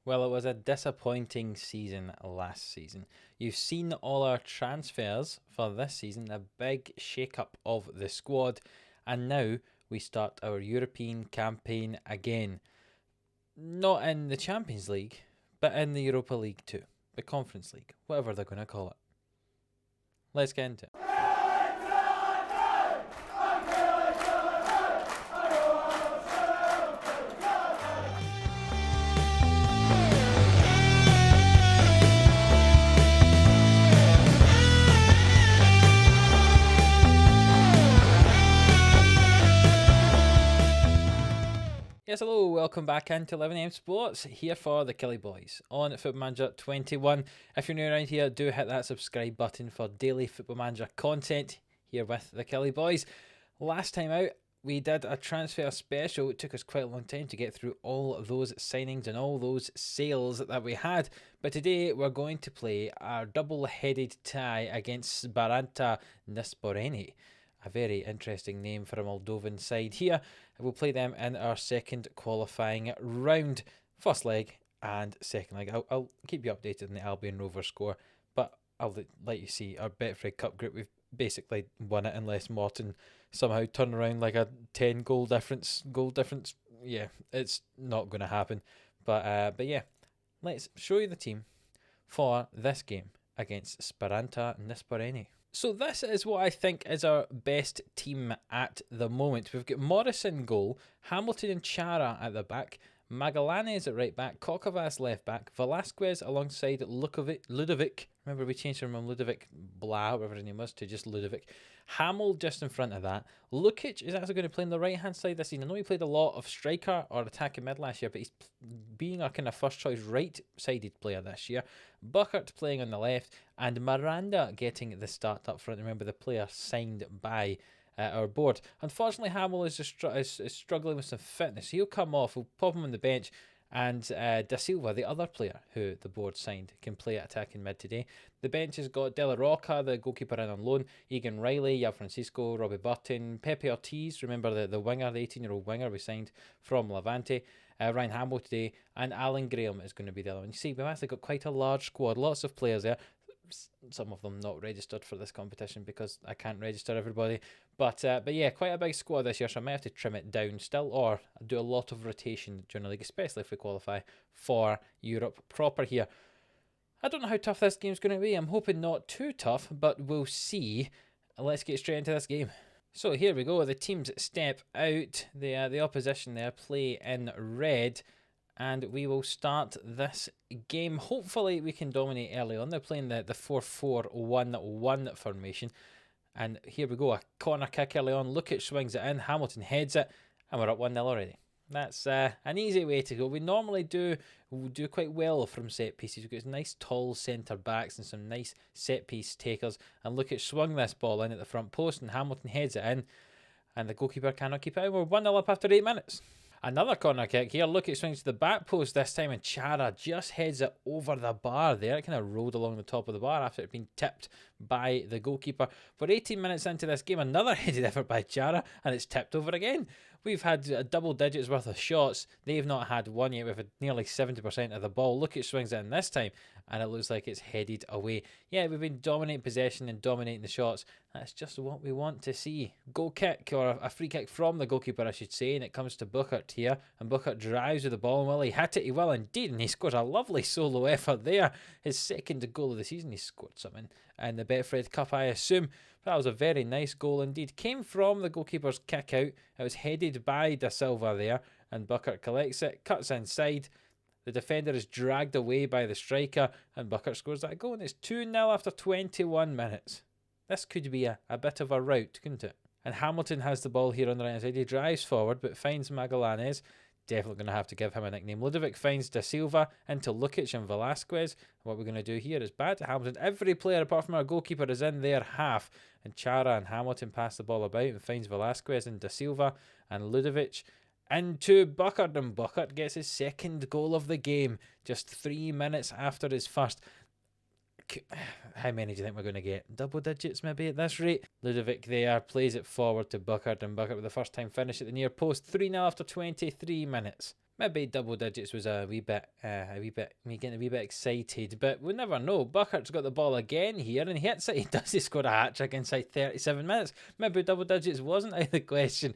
Well, it was a disappointing season last season. You've seen all our transfers for this season, a big shake-up of the squad, and now we start our European campaign again. Not in the Champions League, but in the Europa League too. The Conference League, whatever they're going to call it. Let's get into it. Yes, hello, welcome back into 11am Sports, here for the Killie boys on Football Manager 21. If you're new around here, do hit that subscribe button for daily Football Manager content here with the Killie boys. Last time out, we did a transfer special. It took us quite a long time to get through all of those signings and all those sales that we had. But today, we're going to play our double-headed tie against Sparanta Nisporeni. A very interesting name for a Moldovan side here. We'll play them in our second qualifying round. First leg and second leg. I'll keep you updated on the Albion Rovers score, but I'll let you see our Betfred Cup group. We've basically won it unless Morton somehow turn around like a 10 goal difference. Yeah, it's not going to happen. But yeah, let's show you the team for this game against Sparanta Nisporeni. So this is what I think is our best team at the moment. We've got Morrison goal, Hamilton and Chara at the back, Magallanes at right back, Kokavas left back, Velasquez alongside Ludovic. Remember we changed him from Ludovic Blah, whatever his name was, to just Ludovic. Hamel just in front of that. Lukic is actually going to play on the right hand side this season. I know he played a lot of striker or attacking mid last year, but he's being our kind of first choice right sided player this year. Buckert playing on the left, and Miranda getting the start up front. Remember the player signed by our board. Unfortunately, Hamel is struggling with some fitness. He'll come off, we'll pop him on the bench, and Da Silva, the other player who the board signed, can play at attacking mid today. The bench has got De La Roca, the goalkeeper, in on loan, Egan Riley, Yav Francisco, Robbie Burton, Pepe Ortiz, remember the winger, the 18-year-old winger we signed from Levante, Ryan Hamill today, and Alan Graham is going to be the other one. You see, we've actually got quite a large squad, lots of players there. Some of them not registered for this competition because I can't register everybody. But yeah, quite a big squad this year, so I might have to trim it down still, or do a lot of rotation during the league, especially if we qualify for Europe proper here. I don't know how tough this game's going to be. I'm hoping not too tough, but we'll see. Let's get straight into this game. So here we go. The teams step out. The opposition there play in red. And we will start this game. Hopefully we can dominate early on. They're playing the 4-4-1-1 formation. And here we go, a corner kick early on. Lukic swings it in, Hamilton heads it, and we're up 1-0 already. That's an easy way to go. We normally do quite well from set pieces. We've got nice tall centre backs and some nice set piece takers. And Lukic swung this ball in at the front post, and Hamilton heads it in. And the goalkeeper cannot keep it out. We're 1-0 up after 8 minutes. Another corner kick here. Lukic swings to the back post this time, and Chara just heads it over the bar there. It kind of rolled along the top of the bar after it had been tipped by the goalkeeper. But 18 minutes into this game, another headed effort by Chara, and it's tipped over again. We've had double digits worth of shots. They've not had one yet. We've had nearly 70% of the ball. Lukic swings it in this time, and it looks like it's headed away. Yeah, we've been dominating possession and dominating the shots. That's just what we want to see. Goal kick, or a free kick from the goalkeeper, I should say, and it comes to Buckert here. And Buckert drives with the ball, and will he hit it? He will indeed, and he scores a lovely solo effort there. His second goal of the season. He scored something in the Betfred Cup, I assume. That was a very nice goal indeed. Came from the goalkeeper's kick out. It was headed by Da Silva there, and Buckert collects it, cuts inside. The defender is dragged away by the striker, and Buckert scores that goal, and it's 2-0 after 21 minutes. This could be a bit of a rout, couldn't it? And Hamilton has the ball here on the right hand side. He drives forward, but finds Magallanes. Definitely going to have to give him a nickname. Ludovic finds Da Silva into Lukic and Velasquez. What we're going to do here is bad to Hamilton. Every player apart from our goalkeeper is in their half. And Chara and Hamilton pass the ball about and finds Velasquez and Da Silva and Ludovic into Buckert. And Buckert gets his second goal of the game just 3 minutes after his first. How many do you think we're going to get? Double digits maybe at this rate. Ludovic there plays it forward to Buckert, and Buckert with the first time finish at the near post. 3-0 after 23 minutes. Maybe double digits was a wee bit, me getting a wee bit excited, but we never know. Buckert's got the ball again here, and he hits it. He does. He scored a hat trick inside 37 minutes. Maybe double digits wasn't out of the question.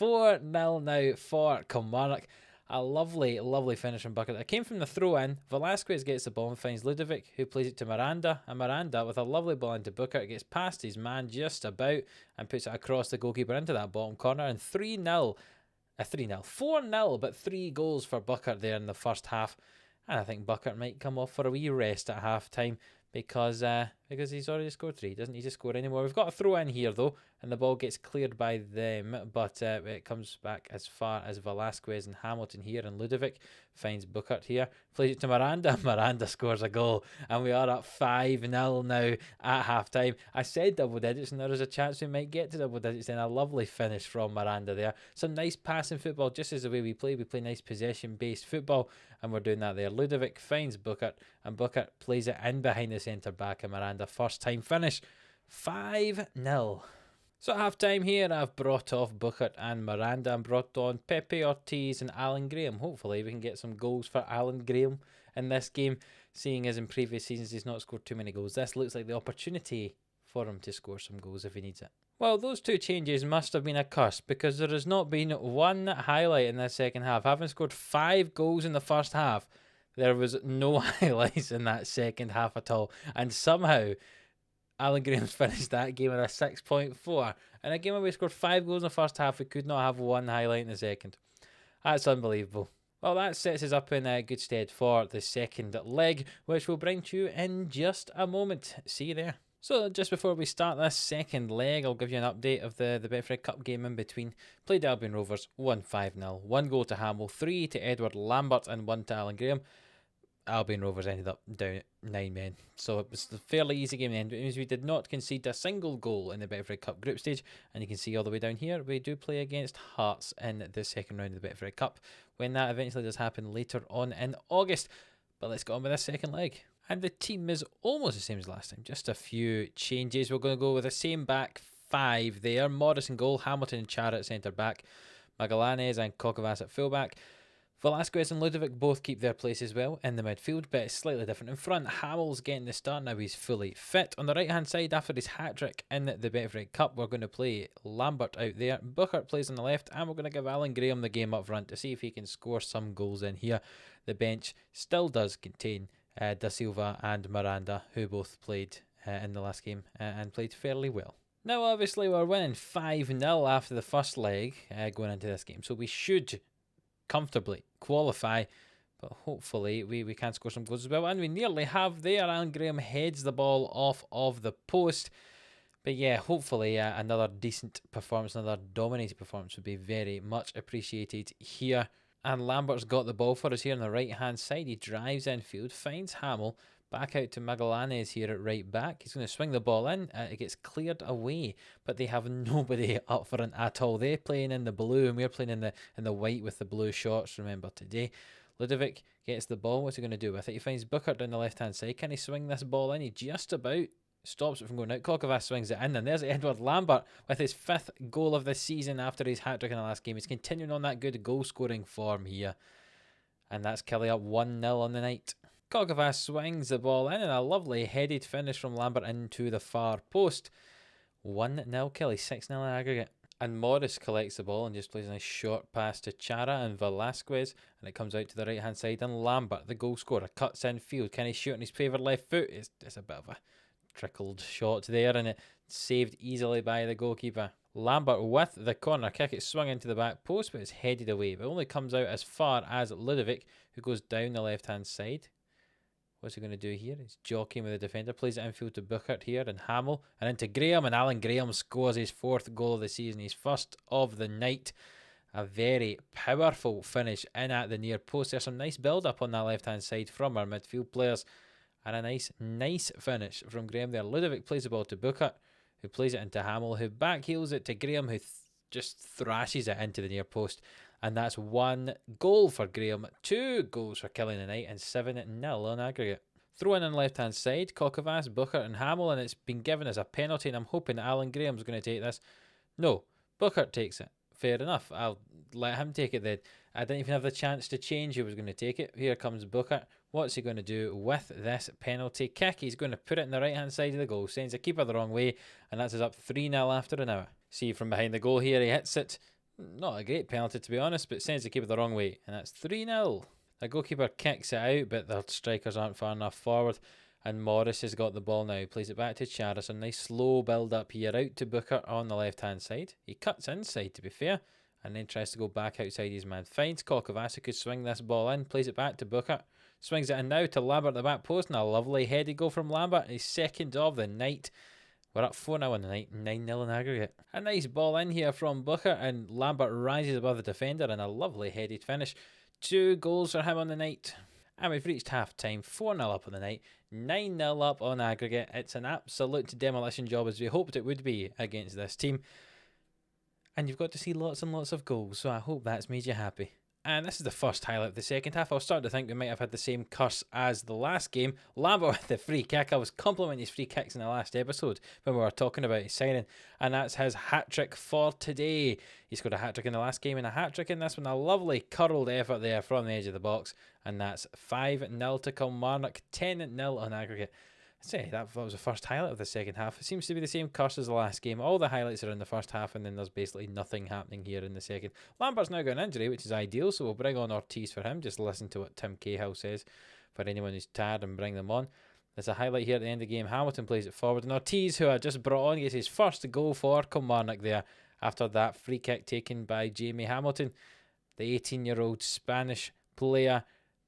4-0 now for Kilmarnock. A lovely, lovely finish from Bucket. It came from the throw in. Velasquez gets the ball and finds Ludovic, who plays it to Miranda. And Miranda, with a lovely ball into Booker, gets past his man just about and puts it across the goalkeeper into that bottom corner. And 3-0. 3-0. 4-0, but 3 goals for Buckert there in the first half. And I think Buckert might come off for a wee rest at half time because he's already scored 3. Doesn't need to score anymore. We've got a throw in here though, and the ball gets cleared by them, but it comes back as far as Velasquez and Hamilton here, and Ludovic finds Buckert here, plays it to Miranda. Miranda scores a goal, and we are up 5-0 now at half time. I said double digits, and there is a chance we might get to double digits. Then a lovely finish from Miranda there. Some nice passing football, just as the way we play. We play nice possession-based football, and we're doing that there. Ludovic finds Buckert, and Buckert plays it in behind the centre back of Miranda. First time finish, 5-0. So at half time here, I've brought off Buckert and Miranda and brought on Pepe Ortiz and Alan Graham. Hopefully we can get some goals for Alan Graham in this game, seeing as in previous seasons he's not scored too many goals. This looks like the opportunity for him to score some goals if he needs it. Well, those 2 changes must have been a curse, because there has not been one highlight in this second half. Having scored 5 goals in the first half, there was no highlights in that second half at all. And somehow Alan Graham's finished that game at a 6.4. And a game where we scored 5 goals in the first half, we could not have one highlight in the second. That's unbelievable. Well, that sets us up in good stead for the second leg, which we'll bring to you in just a moment. See you there. So just before we start this second leg, I'll give you an update of the Betfred Cup game in between. Played Albion Rovers, won 5-0. 1 goal to Hamill, 3 to Edward Lambert and 1 to Alan Graham. Albion Rovers ended up down at 9 men. So it was a fairly easy game in the end. It means we did not concede a single goal in the Betfred Cup group stage. And you can see all the way down here, we do play against Hearts in the second round of the Betfred Cup, when that eventually does happen later on in August. But let's get on with this second leg. And the team is almost the same as last time. Just a few changes. We're going to go with the same back 5 there. Morris in goal, Hamilton and Chara at centre back, Magallanes and Kokavas at full back. Velasquez and Ludovic both keep their place as well in the midfield, but it's slightly different. In front, Hamill's getting the start now. He's fully fit. On the right-hand side, after his hat-trick in the Betfred Cup, we're going to play Lambert out there. Buckert plays on the left, and we're going to give Alan Graham the game up front to see if he can score some goals in here. The bench still does contain Da Silva and Miranda, who both played in the last game and played fairly well. Now, obviously, we're winning 5-0 after the first leg going into this game, so we should comfortably qualify, but hopefully we can score some goals as well, and we nearly have there. Alan Graham heads the ball off of the post, but yeah, hopefully another decent performance, another dominating performance would be very much appreciated here. And Lambert's got the ball for us here on the right hand side. He drives infield, finds Hamill, back out to Magallanes here at right back. He's going to swing the ball in. It gets cleared away, but they have nobody up front at all. They're playing in the blue, and we're playing in the white with the blue shorts, remember, today. Ludovic gets the ball. What's he going to do with it? He finds Buckert down the left-hand side. Can he swing this ball in? He just about stops it from going out. Kokavas swings it in, and there's Edward Lambert with his 5th goal of the season after his hat-trick in the last game. He's continuing on that good goal-scoring form here, and that's Killie up 1-0 on the night. Kokavas swings the ball in, and a lovely headed finish from Lambert into the far post. 1-0 Killie, 6-0 in aggregate. And Morris collects the ball and just plays a nice short pass to Chara and Velasquez, and it comes out to the right hand side, and Lambert, the goal scorer, cuts in field. Can he shoot on his favourite left foot? It's a bit of a trickled shot there, and it's saved easily by the goalkeeper. Lambert with the corner kick. It's swung into the back post, but it's headed away. But it only comes out as far as Ludovic, who goes down the left hand side. What's he going to do here? He's jockeying with the defender. Plays it infield to Buckert here and Hamill. And into Graham. And Alan Graham scores his 4th goal of the season. His 1st of the night. A very powerful finish in at the near post. There's some nice build-up on that left-hand side from our midfield players. And a nice finish from Graham there. Ludovic plays the ball to Buckert, who plays it into Hamill, who backheels it to Graham, who just thrashes it into the near post. And that's 1 goal for Graham, 2 goals for Killie tonight, and 7-0 on aggregate. Throw in on the left-hand side, Kokavas, Buckert and Hamill, and it's been given as a penalty, and I'm hoping that Alan Graham's going to take this. No, Buckert takes it. fair enough. I'll let him take it then. I didn't even have the chance to change who was going to take it. Here comes Booker. What's he going to do with this penalty kick? He's going to put it in the right-hand side of the goal. Sends the keeper the wrong way, and that's us up 3-0 after an hour. See from behind the goal here, he hits it. Not a great penalty to be honest, but sends the keeper the wrong way, and that's 3-0. The goalkeeper kicks it out, but the strikers aren't far enough forward. And Morris has got the ball now. Plays it back to Charison. Nice slow build up here. Out to Booker on the left-hand side. He cuts inside, to be fair. And then tries to go back outside his man. Finds Kokavas, who could swing this ball in. Plays it back to Booker. Swings it in now to Lambert at the back post. And a lovely headed goal from Lambert. His second of the night. We're up 4-0 in the night. 9-0 in aggregate. A nice ball in here from Booker. And Lambert rises above the defender. And a lovely headed finish. 2 goals for him on the night. And we've reached half-time, 4-0 up on the night, 9-0 up on aggregate. It's an absolute demolition job as we hoped it would be against this team. And you've got to see lots and lots of goals, so I hope that's made you happy. And this is the first highlight of the second half. I was starting to think we might have had the same curse as the last game. Lambert with the free kick. I was complimenting his free kicks in the last episode when we were talking about his signing. And that's his hat-trick for today. He scored a hat-trick in the last game and a hat-trick in this one. A lovely curled effort there from the edge of the box. And that's 5-0 to Kilmarnock. 10-0 on aggregate. I'd say that was the first highlight of the second half. It seems to be the same curse as the last game. All the highlights are in the first half, and then there's basically nothing happening here in the second. Lambert's now got an injury, which is ideal, so we'll bring on Ortiz for him. Just listen to what Tim Cahill says for anyone who's tired and bring them on. There's a highlight here at the end of the game. Hamilton plays it forward, and Ortiz, who I just brought on, gets his first goal for Kilmarnock there after that free kick taken by Jamie Hamilton, the 18-year-old Spanish player.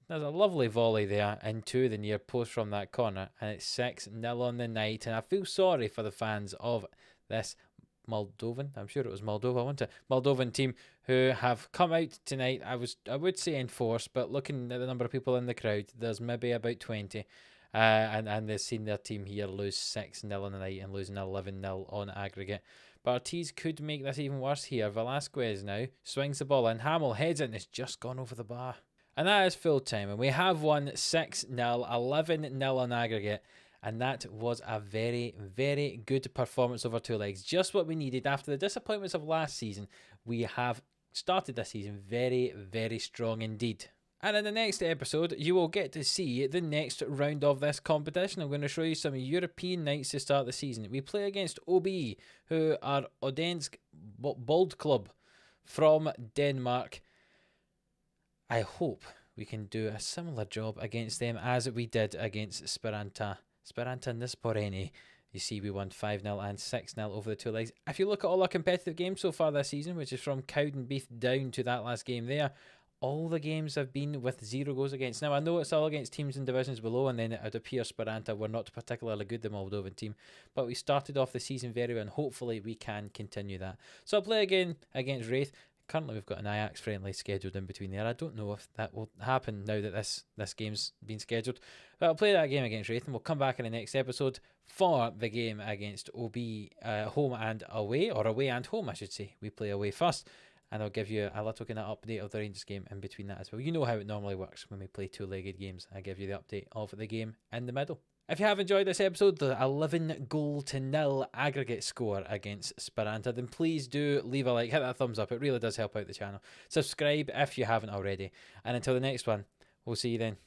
There's a lovely volley there into the near post from that corner, and it's 6-0 on the night. And I feel sorry for the fans of this Moldovan, I'm sure it was Moldova, wasn't it? Moldovan team who have come out tonight. I would say in force, but looking at the number of people in the crowd, there's maybe about 20. And they've seen their team here lose 6-0 on the night and losing 11-0 on aggregate. But Ortiz could make this even worse here. Velasquez now swings the ball in. Hamill heads it and it's just gone over the bar. And that is full time. And we have won 6-0, 11-0 on aggregate. And that was a very, very good performance over 2 legs. Just what we needed after the disappointments of last season. We have started this season very, very strong indeed. And in the next episode, you will get to see the next round of this competition. I'm going to show you some European nights to start the season. We play against OB, who are Odensk Bold Club from Denmark. I hope we can do a similar job against them as we did against Sparanta Nisporeni. You see, we won 5-0 and 6-0 over the 2 legs. If you look at all our competitive games so far this season, which is from Cowdenbeath down to that last game there, all the games have been with 0 goals against. Now, I know it's all against teams in divisions below, and then it would appear Sparanta were not particularly good, the Moldovan team. But we started off the season very well, and hopefully we can continue that. So I'll play again against Wraith. Currently, we've got an Ajax friendly scheduled in between there. I don't know if that will happen now that this game's been scheduled. But I'll play that game against Wraith, and we'll come back in the next episode for the game against OB, home and away, or away and home, I should say. We play away first, and I'll give you a little kind of update of the Rangers game in between that as well. You know how it normally works when we play 2-legged games. I give you the update of the game in the middle. If you have enjoyed this episode, the 11-0 aggregate score against Sparanta, then please do leave a like, hit that thumbs up. It really does help out the channel. Subscribe if you haven't already. And until the next one, we'll see you then.